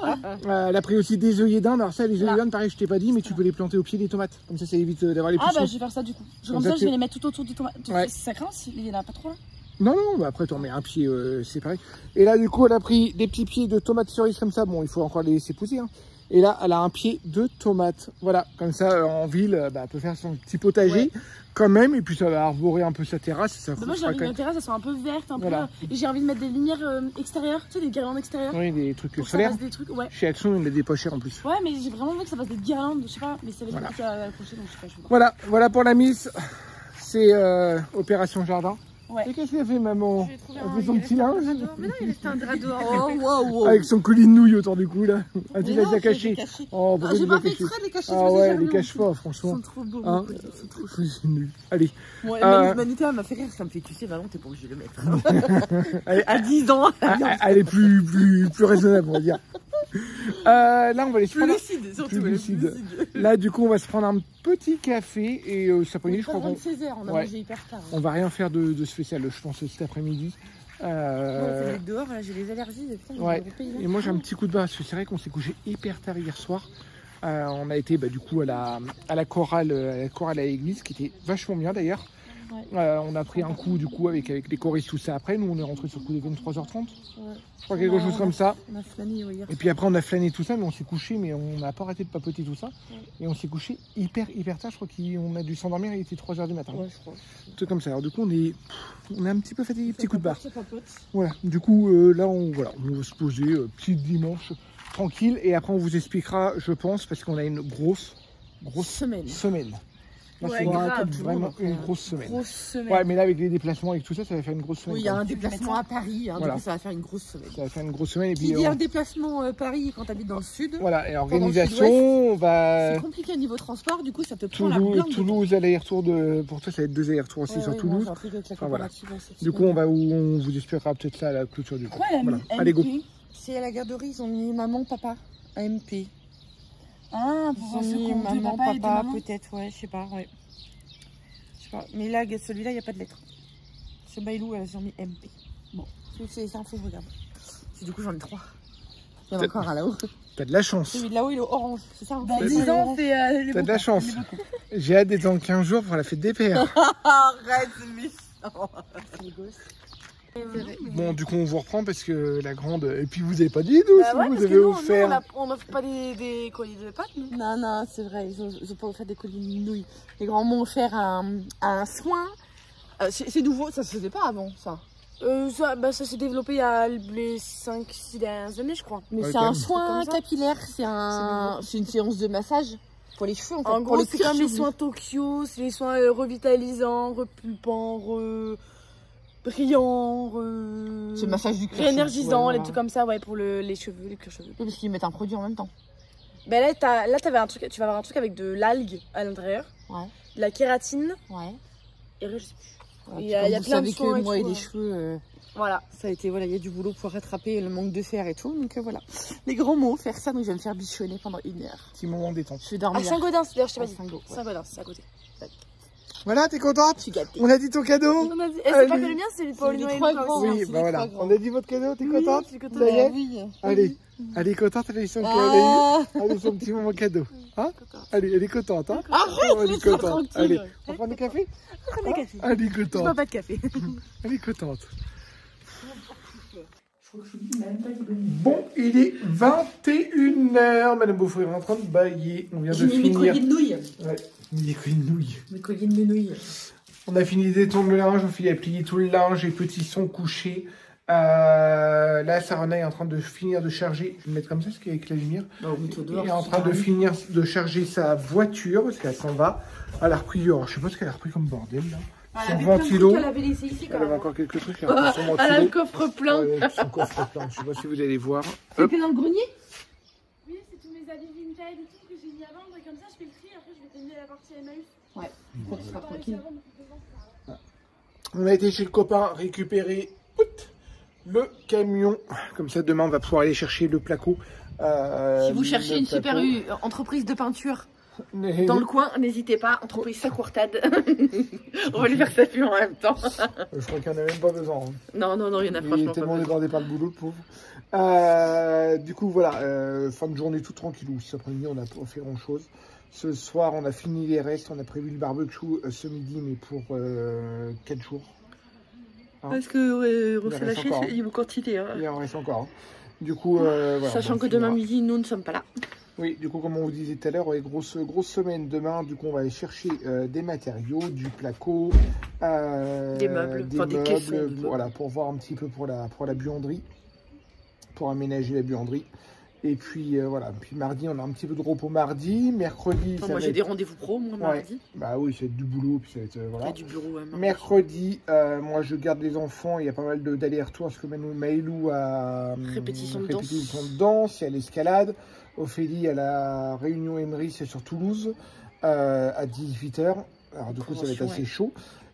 Elle a pris aussi des œillets d'Inde. Alors ça, les œillets d'Inde, pareil, je t'ai pas dit, mais tu peux les planter au pied des tomates. Comme ça évite d'avoir les Ah, poussons. bah, je vais faire ça du coup. Comme Comme ça, ça, tu- je vais les mettre tout autour du tomate. Ouais. Ça craint, il y en a pas trop là. Non, non, bah après, t'en mets un pied séparé. Et là, du coup, elle a pris des petits pieds de tomates cerises comme ça. Bon, il faut encore les laisser pousser, hein. Et là, elle a un pied de tomate. Voilà, comme ça, en ville, bah, elle peut faire son petit potager quand même. Et puis, ça va arborer un peu sa terrasse. Ça Bah, moi, j'ai fera envie que quand ma terrasse, elle soit un peu verte, un Voilà. peu. Et j'ai envie de mettre des lumières extérieures, tu sais, des guirlandes extérieures. Oui, des trucs Pour que ça solaires. fasse des trucs, ouais. Chez Action, il y en a des pas chers en plus. Ouais, mais j'ai vraiment envie que ça fasse des guirlandes, je sais pas, mais ça va être Voilà. compliqué à accrocher, donc je sais pas, je vais voir. Voilà, voilà pour la Miss. C'est Opération Jardin. Ouais. Et qu'est-ce qu'elle fait, maman? Elle fait son petit linge Mais non, il reste un drap dehors. Oh, wow, wow. avec son collier de nouilles autour du cou, là. Ah, tu l'as déjà caché. Oh, pourquoi tu J'ai l'as pas fait caché? exprès de les cacher, Ah ouais, les cache pas, Ils franchement. sont trop beaux. Hein ils sont trop C'est nul. Allez, Ouais, Manita m'a fait rire, ça me fait, tu sais, Valon, t'es pas obligé de le mettre. allez, À 10 ans. elle est plus raisonnable, on va dire. Là, on va aller se Plus prendre... lucide, surtout. Plus elle est lucide. Là, du coup, on va se prendre un petit café et cet après-midi, je Je crois qu'on 16h, on a Ouais. mangé hyper tard. on va rien faire de spécial, je pense, cet après-midi. Ouais, c'est dehors, là, j'ai des allergies. Ouais. Et moi, j'ai un petit coup de barre parce que c'est vrai qu'on s'est couché hyper tard hier soir. On a été du coup à la chorale à l'église, qui était vachement bien d'ailleurs. Ouais. On a pris un coup du coup avec les choristes, tout ça après. Nous, on est rentré sur le coup des 23h30. Ouais. Je crois quelque chose comme ça. On a flâné hier. Et puis après, on a flâné tout ça, mais on s'est couché, mais on n'a pas arrêté de papoter tout ça. Ouais. Et on s'est couché hyper tard. Je crois qu'on a dû s'endormir, il était 3h du matin. Ouais, je crois. Un truc comme ça. Alors du coup, on est un petit peu fatigué, petit coup de barre. Ça papote. Voilà. Du coup, là, on va se poser, petit dimanche, tranquille. Et après, on vous expliquera, je pense, parce qu'on a une grosse semaine. Là, Ouais, c'est grave, vraiment une ouais. grosse semaine. Grosse semaine. Ouais, mais là, avec les déplacements et tout ça, ça va faire une grosse semaine. Oui, il y a quand un même. déplacement à Paris, hein, Voilà. du coup ça va faire une grosse semaine. Ça va faire une grosse semaine. Et Qui puis, dit un déplacement Paris quand tu habites dans le sud, voilà, et le organisation, sud-ouest, on va... c'est compliqué au niveau transport, du coup ça te prend la blinde. Toulouse, aller-retour pour toi, ça va être 2 allers-retours aussi sur Toulouse. Enfin, voilà. Du coup, on vous expliquera peut-être ça à la clôture du coup. Pourquoi elle a Voilà. mis Allez, go. MP? C'est à la garderie, ils ont mis maman, papa, MP. Ah, Ils ont pour mis maman, papa et deux papa, mamans. peut-être, ouais, je sais pas, ouais. Je sais pas, mais là, celui-là, il n'y a pas de lettre. Ce Bailou, elles ont mis MP. Bon, c'est ça, faut que je regarde. Du coup, j'en ai 3. Il y en a encore un là-haut. T'as de la chance. Celui de là-haut, il est orange, c'est ça? Dans 10 ans, c'est T'as de la chance. J'ai hâte d'être dans 15 jours pour la fête des pères. Arrête, c'est méchant. Bon, du coup, on vous reprend parce que la grande. Et puis, vous avez pas dit, nous, si vous avez offert. On n'offre pas des colis de pâtes, nous. Non, c'est vrai, ils ont pas offert des colis de nouilles. Les grands m'ont offert un soin. C'est nouveau, ça se faisait pas avant, ça. Ça s'est développé il y a les 5-6 dernières années, je crois. Mais Ouais, c'est quand un même. soin capillaire, c'est une séance de massage pour les cheveux en fait. En pour gros, les c'est comme les cheveux. soins Tokyo, c'est les soins revitalisants, repulpants, brillants, C'est le massage du cuir réénergisants, chevelu, les trucs comme ça, ouais, pour les cheveux, les cuirs cheveux. Oui, parce qu'ils mettent un produit en même temps. Ben là, t'avais un truc, tu vas avoir un truc avec de l'algue à l'intérieur, Ouais, de la kératine, ouais. et je sais plus. Voilà, Il puis y a comme vous plein de savez soins que et moi et tout, les hein. cheveux, Voilà. ça a été, voilà, il y a du boulot pour rattraper le manque de fer et tout, donc voilà. Les grands mots, faire ça, donc je vais me faire bichonner pendant 1 heure. Petit moment détente. Je vais À dormir. Saint-Gaudens, d'ailleurs, je t'ai À pas dit. Saint-Gaudens, ouais. Saint-Gaudens, c'est à côté. Voilà, t'es contente? Je suis gâtée. On a dit ton cadeau? On a dit, c'est pas Allez. que le mien, c'est pour C'est le les Noël trois Lucas grands. aussi. Oui, c'est bah les voilà. trois grands. On a dit votre cadeau, t'es contente? je suis contente. Ça y est? Oui. Allez, elle est contente, elle a eu son cadeau. Ah. Allez, son petit moment cadeau. Hein? Allez, elle est contente, hein? Arrête, Elle est laisse-moi contente. tranquille. Allez, on prend des cafés? Prenez café. Elle est Je bois contente. pas de café. Elle est contente. Bon, il est 21h. Madame Beaufort est en train de bailler. On vient de J'ai mis mes finir. colliers de nouilles. Ouais, des colliers de nouilles. Mes colliers de nouilles. On a fini d'étendre le linge, on a fini à plier tout le linge, les petits sont couchés. Là, Sarana est en train de finir de charger. Je vais me mettre comme ça, parce qu'avec la lumière. Bah, oui, toi, Elle dehors, est en train de finir de charger sa voiture, parce qu'elle s'en va. Elle a repris, alors, je sais pas ce qu'elle a repris comme bordel, là. Son ventilo. Elle avait laissé ici quand Elle avait même. encore quelques trucs. Elle a repris son Elle a ventilo. le coffre plein. Ouais, son coffre plein. Je sais pas si vous allez voir. C'est dans le grenier? Oui, c'est tous mes habits vintage et tout que j'ai mis à vendre. Et comme ça, je fais le tri. Après, je vais t'aider la partie Emmaüs. Ouais, tu seras tranquille. On a été chez le copain récupérer le camion. Comme ça, demain, on va pouvoir aller chercher le placo. Si vous cherchez le une placo. super entreprise de peinture Mais- dans le coin, n'hésitez pas, entreprise Sacourtade. On va lui faire sa pub en même temps. Je crois qu'il n'y en a même pas besoin. Hein. Non, il y en a Il franchement est pas tellement besoin. débordé par le boulot, le pauvre. Du coup, voilà, fin de journée tout tranquillou. Cet après-midi, on n'a pas fait grand-chose. Ce soir, on a fini les restes. On a prévu le barbecue ce midi, mais pour 4 jours. Parce que Il en reste encore, hein. il y a beaucoup quantité. Hein. Il en reste encore. Hein. Du coup, voilà. Sachant bon, que on demain finira. midi, nous ne sommes pas là. Oui, du coup, comme on vous disait tout à l'heure, ouais, grosse semaine demain. Du coup, on va aller chercher des matériaux, du placo, Des meubles, enfin, des caissons de meubles. voilà, pour voir un petit peu pour la buanderie, pour aménager la buanderie. Et puis voilà, puis mardi, on a un petit peu de repos mardi. Mercredi, Enfin, ça moi, va j'ai être... des rendez-vous pro, moi, mardi. Bah oui, ça va être du boulot, puis ça va être Il y voilà. a du bureau. Ouais, mardi. Mercredi, moi je garde les enfants, il y a pas mal d'allers-retours parce que Maëlou a Répétition de danse, il y a l'escalade. Ophélie à la réunion Emery, c'est sur Toulouse à 18h. Alors du coup ça va être Convention, assez ouais. chaud.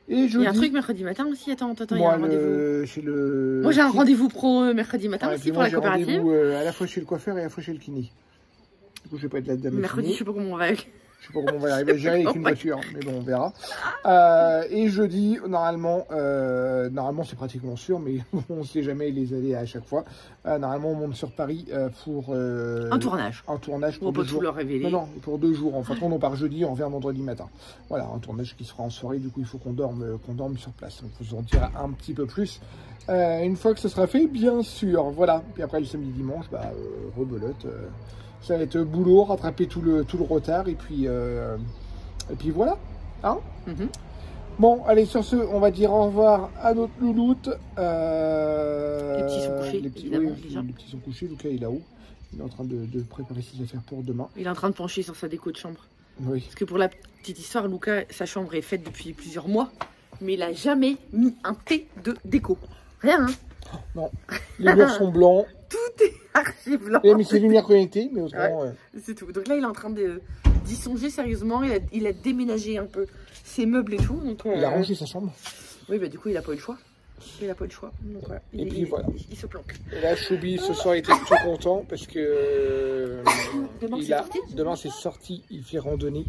Et Il y a un jeudi, truc mercredi matin aussi, attends, il y a moi un rendez-vous. chez le... Moi j'ai un rendez-vous pro mercredi matin Ouais, aussi puis pour moi, la j'ai coopérative. rendez-vous à la fois chez le coiffeur et à la fois chez le kiné. Du coup je vais pas être là de la Mercredi, matinée. je sais pas comment on va avec. Je sais pas comment on va y arriver à gérer avec une voiture, mais bon, on verra. Et jeudi, normalement c'est pratiquement sûr, mais on ne sait jamais les aller à chaque fois. Normalement, on monte sur Paris pour Un tournage. un tournage On pour va pas 2 tout jours. leur révéler. Non, pour 2 jours. En fait, on part jeudi, on revient vendredi matin. Voilà, un tournage qui sera en soirée. Du coup, il faut qu'on dorme sur place. Donc, vous en dira un petit peu plus une fois que ce sera fait, bien sûr. Voilà. Puis après, le samedi, dimanche, rebelote. Ça va être boulot, rattraper tout le retard. Et puis voilà. Hein? Mhm. Bon, allez, sur ce, on va dire au revoir à notre louloute. Les petits sont couchés, les petits, évidemment, oui, déjà. les petits sont couchés. Lucas est là-haut. Il est en train de préparer ses affaires pour demain. Il est en train de pencher sur sa déco de chambre. Oui. Parce que pour la petite histoire, Lucas, sa chambre est faite depuis plusieurs mois, mais il a jamais mis un thé de déco. Rien, hein? Non. Les murs sont blancs. Tout est archi blanc. Il a mis ses lumières connectées, mais autrement... C'est tout. Donc là, il est en train d'y songer sérieusement. Il a déménagé un peu ses meubles et tout. Donc, il a rangé sa chambre. oui, bah du coup, il a pas eu le choix. Il n'a pas eu de choix. Donc voilà. Et puis voilà. Il se planque. Et là, Choubi, ce soir, il était tout content parce que demain, c'est sorti, il fait randonnée.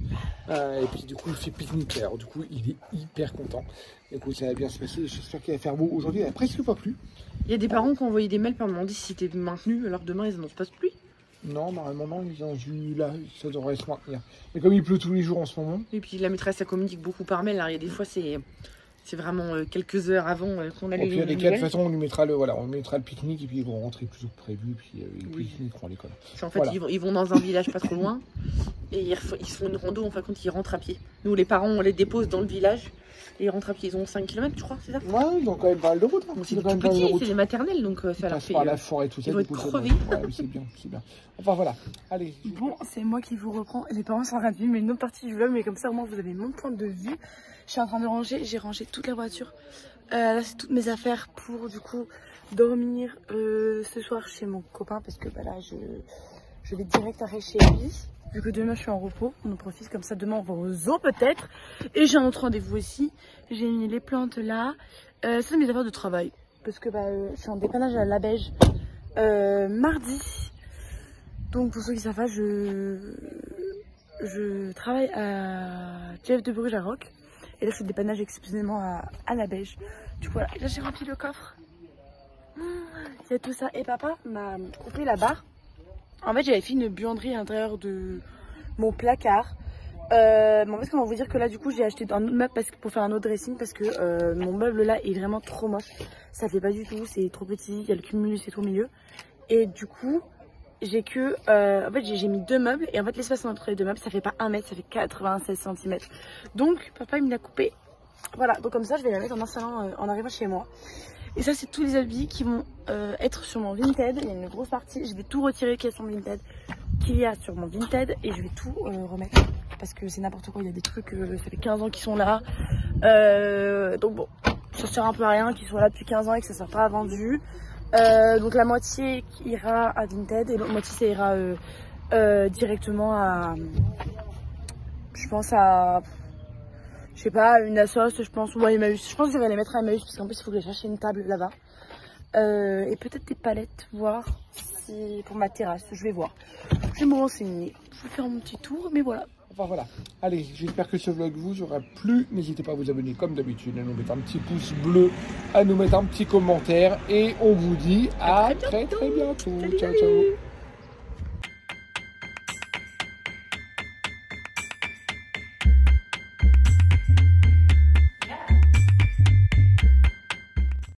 Et puis, du coup, il fait pique-nique. Alors, du coup, il est hyper content. Du coup, ça va bien se passer. J'espère qu'il va faire beau. Aujourd'hui, il n'a presque pas plu. Il y a des parents qui ont envoyé des mails pour demander si c'était maintenu, alors demain, ils annoncent pas de pluie. Non, normalement, non, ils ont vu là, ça devrait se maintenir. Mais comme il pleut tous les jours en ce moment. Et puis, la maîtresse, elle communique beaucoup par mail. Alors, il y a des fois, c'est vraiment quelques heures avant qu'on a les Puis, il y a des cas, de toute nouvelles. façon, on lui mettra le pique-nique et puis ils vont rentrer plus tôt que prévu. Puis ils pique-niqueront à l'école. En fait, Voilà. ils vont dans un village pas trop loin et ils font une rando. En fin de compte, ils rentrent à pied. Nous, les parents, on les dépose dans le village et ils rentrent à pied. Ils ont 5 km, je crois, c'est ça? Ouais, ils ont quand même pas mal de route. Hein. C'est Ils ont quand tout même pas mal de petit, route. c'est des maternelles, donc ça Ils leur passent fait. par la forêt, tout ça. ils vont du être coup, ça crevés. va. Ouais, c'est bien, c'est bien. Enfin voilà, allez. Bon, c'est moi qui vous reprends. Les parents sont en train de filmer une autre partie du vlog, mais comme ça, au moins, vous avez mon point de vue. Je suis en train de ranger. J'ai rangé toute la voiture. Là, c'est toutes mes affaires pour, du coup, dormir ce soir chez mon copain. Parce que bah, là, je vais direct arrêter chez lui. Vu que demain, je suis en repos. On en profite comme ça. Demain, on va au zoo peut-être. Et j'ai un autre rendez-vous aussi. J'ai mis les plantes là. C'est mes affaires de travail. Parce que bah, je suis en dépannage à la Beige mardi. Donc pour ceux qui savent pas, je travaille à TF de Bruges à Roc. Et là je fais des dépannage exceptionnellement à la Beige. Du coup voilà, et là j'ai rempli le coffre. Il y a tout ça. Et papa m'a coupé la barre. En fait j'avais fait une buanderie à l'intérieur de mon placard. Mais en fait comment vous dire que là du coup j'ai acheté un autre meuble pour faire un autre dressing. Parce que mon meuble là est vraiment trop moche. Ça fait pas du tout, c'est trop petit, il y a le cumulus, c'est trop au milieu. Et du coup j'ai que en fait j'ai mis 2 meubles et en fait l'espace entre les 2 meubles ça fait pas 1 mètre, ça fait 96 cm. Donc papa il me l'a coupé. Voilà, donc comme ça je vais la mettre en installant en arrivant chez moi. Et ça c'est tous les habits qui vont être sur mon Vinted. Il y a une grosse partie, je vais tout retirer qui est sur mon Vinted, qu'il y a sur mon Vinted et je vais tout remettre parce que c'est n'importe quoi, il y a des trucs ça fait 15 ans qu'ils sont là. Donc bon, ça sert un peu à rien qu'ils soient là depuis 15 ans et que ça soit pas vendu. Donc la moitié ira à Vinted et l'autre moitié ça ira directement à, je pense à, je sais pas, une assoce, je pense, ou à Emmaüs. Je pense que je vais les mettre à Emmaüs parce qu'en plus il faut que j'aille chercher une table là-bas et peut-être des palettes, voir si pour ma terrasse, je vais voir. Je vais me renseigner, je vais faire mon petit tour, mais voilà. Enfin voilà, allez, j'espère que ce vlog vous aura plu. N'hésitez pas à vous abonner comme d'habitude, à nous mettre un petit pouce bleu, à nous mettre un petit commentaire et on vous dit à très bientôt. Ciao, ciao.